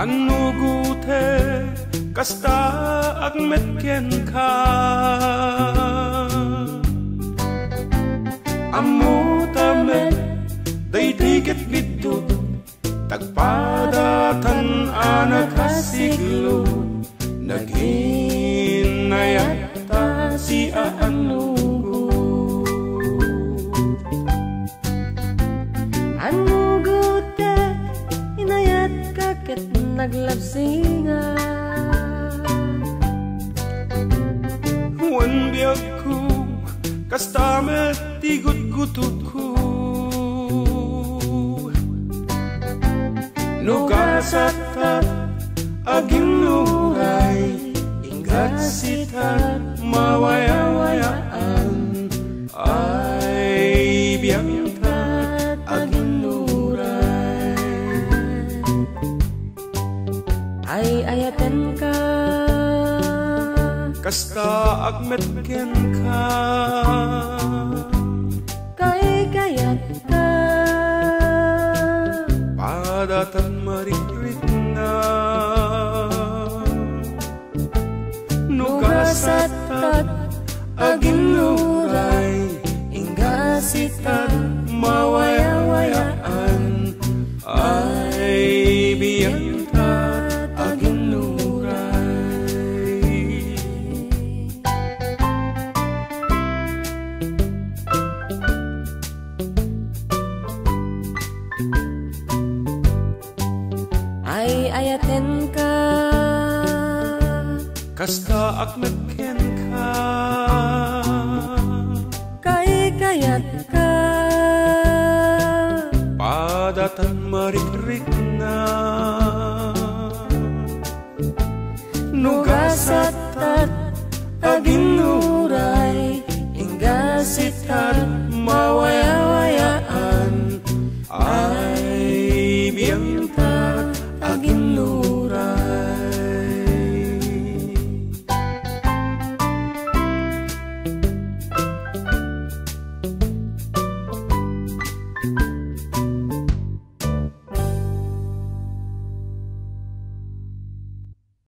Anugute kasta agmet kenka Amutamet daydiget bitut Tagpadatan anakasiglo Naghinayata si Anugut Anugute inayat kakit naglabsinga Wan biyagku kastamet tigut-gututku Nugasatat aginuray Ingat sitat mawaya-wayaan Ay biyagtat aginuray Ay ayaten ka Kasta agmet ken ka Kay kayat ka Padatan marikrit na Nugasatat aginuray Ingasitat mawaya-wayaan Ay biyagtat aginuray Ay ayaten ka Kasta agmet ken ka Kay kayat ka Padatan marikrik na Nugasat